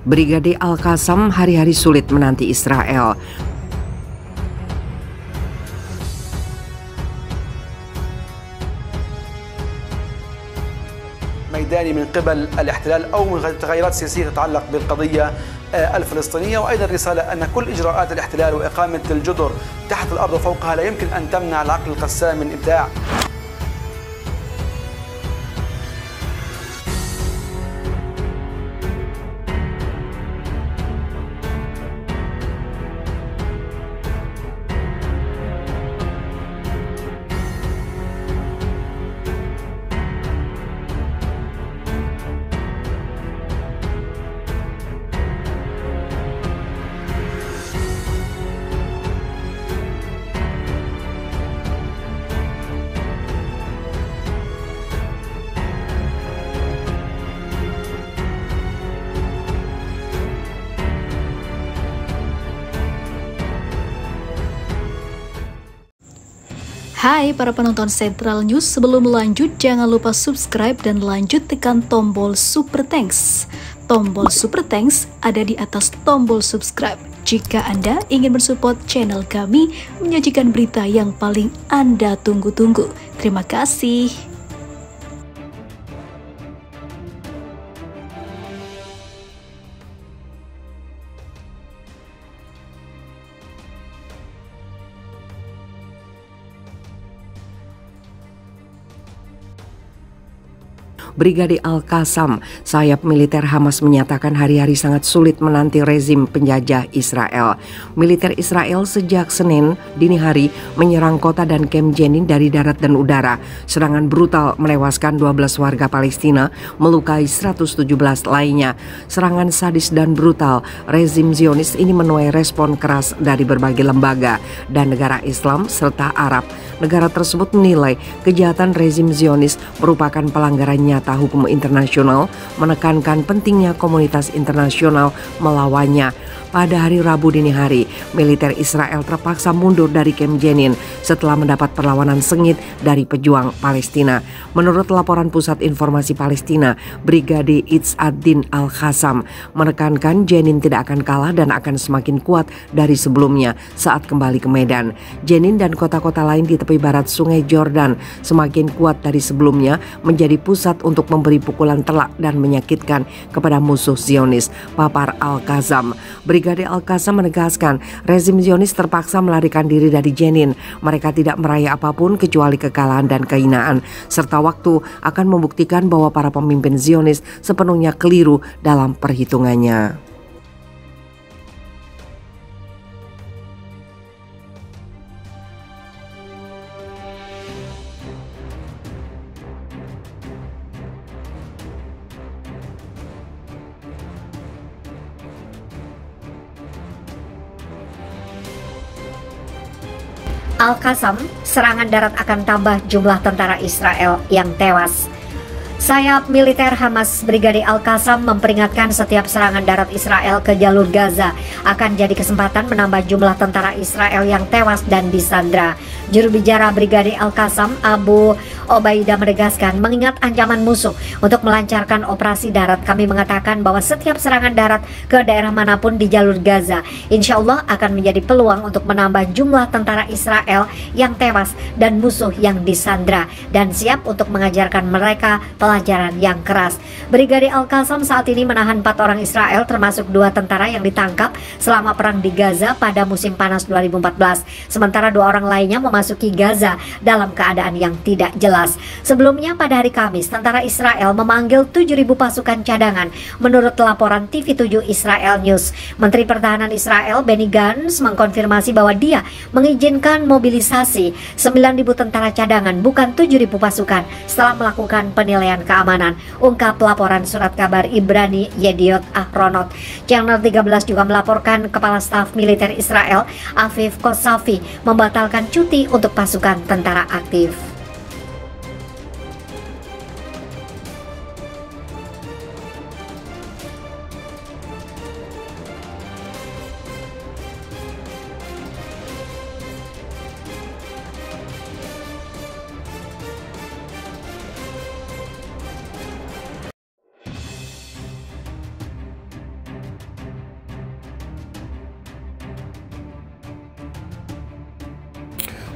Brigade Al-Qassam hari-hari sulit menanti Israel. ميداني من قبل الاحتلال أو من تغيرات سياسية تتعلق بالقضية الفلسطينية، وأيضا رسالة أن كل إجراءات الاحتلال وإقامة الجدر تحت الأرض وفوقها لا يمكن أن تمنع العقل القسام من إبداع. Hai para penonton Sentral News, sebelum lanjut jangan lupa subscribe dan lanjut tekan tombol Super Thanks. Tombol Super Thanks ada di atas tombol subscribe. Jika Anda ingin mensupport channel kami menyajikan berita yang paling Anda tunggu-tunggu. Terima kasih. Brigade Al-Qassam, sayap militer Hamas menyatakan hari-hari sangat sulit menanti rezim penjajah Israel. Militer Israel sejak Senin dini hari menyerang kota dan kamp Jenin dari darat dan udara. Serangan brutal menewaskan 12 warga Palestina, melukai 117 lainnya. Serangan sadis dan brutal rezim Zionis ini menuai respon keras dari berbagai lembaga dan negara Islam serta Arab. Negara tersebut menilai kejahatan rezim Zionis merupakan pelanggaran nyata hukum internasional, menekankan pentingnya komunitas internasional melawannya. Pada hari Rabu dini hari, militer Israel terpaksa mundur dari kamp Jenin setelah mendapat perlawanan sengit dari pejuang Palestina. Menurut laporan Pusat Informasi Palestina, Brigade Izzad-Din Al-Qassam menekankan Jenin tidak akan kalah dan akan semakin kuat dari sebelumnya saat kembali ke Medan. Jenin dan kota-kota lain di tepi barat Sungai Jordan semakin kuat dari sebelumnya, menjadi pusat untuk memberi pukulan telak dan menyakitkan kepada musuh Zionis, papar Al-Qassam. Brigade Al-Qassam menegaskan rezim Zionis terpaksa melarikan diri dari Jenin. Mereka tidak meraih apapun kecuali kekalahan dan kehinaan, serta waktu akan membuktikan bahwa para pemimpin Zionis sepenuhnya keliru dalam perhitungannya. Al-Qassam, serangan darat akan tambah jumlah tentara Israel yang tewas. Sayap militer Hamas Brigade Al-Qassam memperingatkan setiap serangan darat Israel ke jalur Gaza akan jadi kesempatan menambah jumlah tentara Israel yang tewas dan disandra. Juru bicara Brigade Al-Qassam, Abu Obaidah menegaskan, mengingat ancaman musuh untuk melancarkan operasi darat, kami mengatakan bahwa setiap serangan darat ke daerah manapun di jalur Gaza, insya Allah akan menjadi peluang untuk menambah jumlah tentara Israel yang tewas dan musuh yang disandra, dan siap untuk mengajarkan mereka pelajaran yang keras. Brigade Al-Qassam saat ini menahan 4 orang Israel, termasuk 2 tentara yang ditangkap selama perang di Gaza pada musim panas 2014. Sementara 2 orang lainnya memasuki Gaza dalam keadaan yang tidak jelas. Sebelumnya pada hari Kamis, tentara Israel memanggil 7.000 pasukan cadangan. Menurut laporan TV7 Israel News, Menteri Pertahanan Israel Benny Gantz mengkonfirmasi bahwa dia mengizinkan mobilisasi 9.000 tentara cadangan, bukan 7.000 pasukan, setelah melakukan penilaian keamanan. Ungkap laporan surat kabar Ibrani Yediot Ahronot. Channel 13 juga melaporkan Kepala Staf Militer Israel Aviv Kosavi membatalkan cuti untuk pasukan tentara aktif.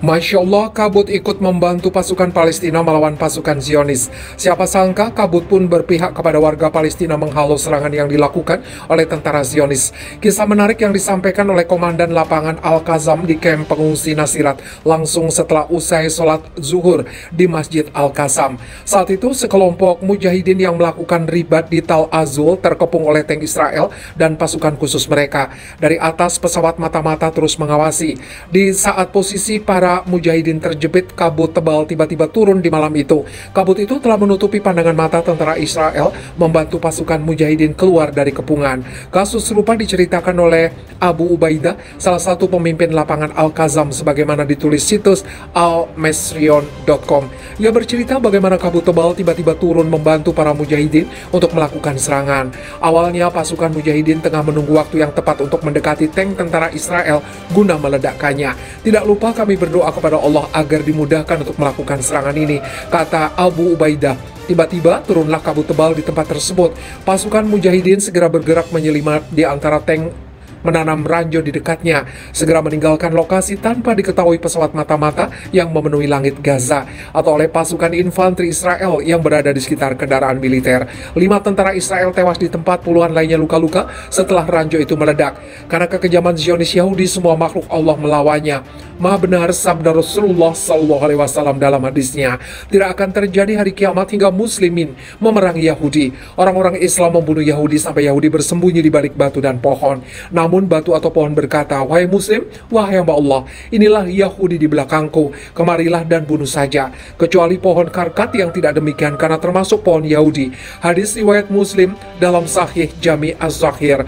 Masya Allah, Kabut ikut membantu pasukan Palestina melawan pasukan Zionis. Siapa sangka Kabut pun berpihak kepada warga Palestina menghalau serangan yang dilakukan oleh tentara Zionis. Kisah menarik yang disampaikan oleh Komandan Lapangan Al-Qassam di kamp pengungsi Nasirat langsung setelah usai sholat zuhur di Masjid Al-Qassam. Saat itu sekelompok mujahidin yang melakukan ribat di Tal Azul terkepung oleh tank Israel dan pasukan khusus mereka. Dari atas pesawat mata-mata terus mengawasi. Di saat posisi para mujahidin terjepit, kabut tebal tiba-tiba turun di malam itu. Kabut itu telah menutupi pandangan mata tentara Israel membantu pasukan mujahidin keluar dari kepungan. Kasus serupa diceritakan oleh Abu Ubaidah, salah satu pemimpin lapangan Al-Qassam, sebagaimana ditulis situs al-mesrion.com. Ia bercerita bagaimana kabut tebal tiba-tiba turun membantu para mujahidin untuk melakukan serangan. Awalnya pasukan mujahidin tengah menunggu waktu yang tepat untuk mendekati tank tentara Israel guna meledakkannya. Tidak lupa kami berdoa kepada Allah agar dimudahkan untuk melakukan serangan ini, kata Abu Ubaidah. Tiba-tiba turunlah kabut tebal di tempat tersebut. Pasukan mujahidin segera bergerak menyelimut di antara tank, menanam ranjau di dekatnya, segera meninggalkan lokasi tanpa diketahui pesawat mata-mata yang memenuhi langit Gaza atau oleh pasukan infanteri Israel yang berada di sekitar kendaraan militer. 5 tentara Israel tewas di tempat, puluhan lainnya luka-luka setelah ranjau itu meledak. Karena kekejaman Zionis Yahudi, semua makhluk Allah melawannya. Maha benar sabda Rasulullah SAW dalam hadisnya, tidak akan terjadi hari kiamat hingga muslimin memerangi Yahudi. Orang-orang Islam membunuh Yahudi sampai Yahudi bersembunyi di balik batu dan pohon. Namun batu atau pohon berkata, "Wahai muslim, wahai hamba Allah, inilah Yahudi di belakangku, kemarilah dan bunuh saja." Kecuali pohon karkat yang tidak demikian, karena termasuk pohon Yahudi. Hadis riwayat Muslim dalam Sahih Jami Az-Zakhir.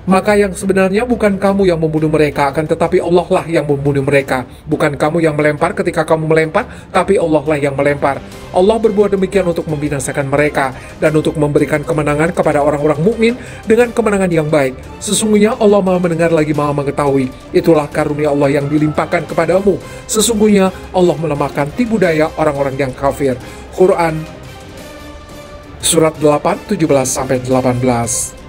Maka yang sebenarnya bukan kamu yang membunuh mereka, akan tetapi Allah lah yang membunuh mereka. Bukan kamu yang melempar ketika kamu melempar, tapi Allah lah yang melempar. Allah berbuat demikian untuk membinasakan mereka dan untuk memberikan kemenangan kepada orang-orang mukmin dengan kemenangan yang baik. Sesungguhnya Allah Maha mendengar lagi Maha mengetahui. Itulah karunia Allah yang dilimpahkan kepadamu. Sesungguhnya Allah melemahkan tipu daya orang-orang yang kafir. Quran Surat 8, 17-18.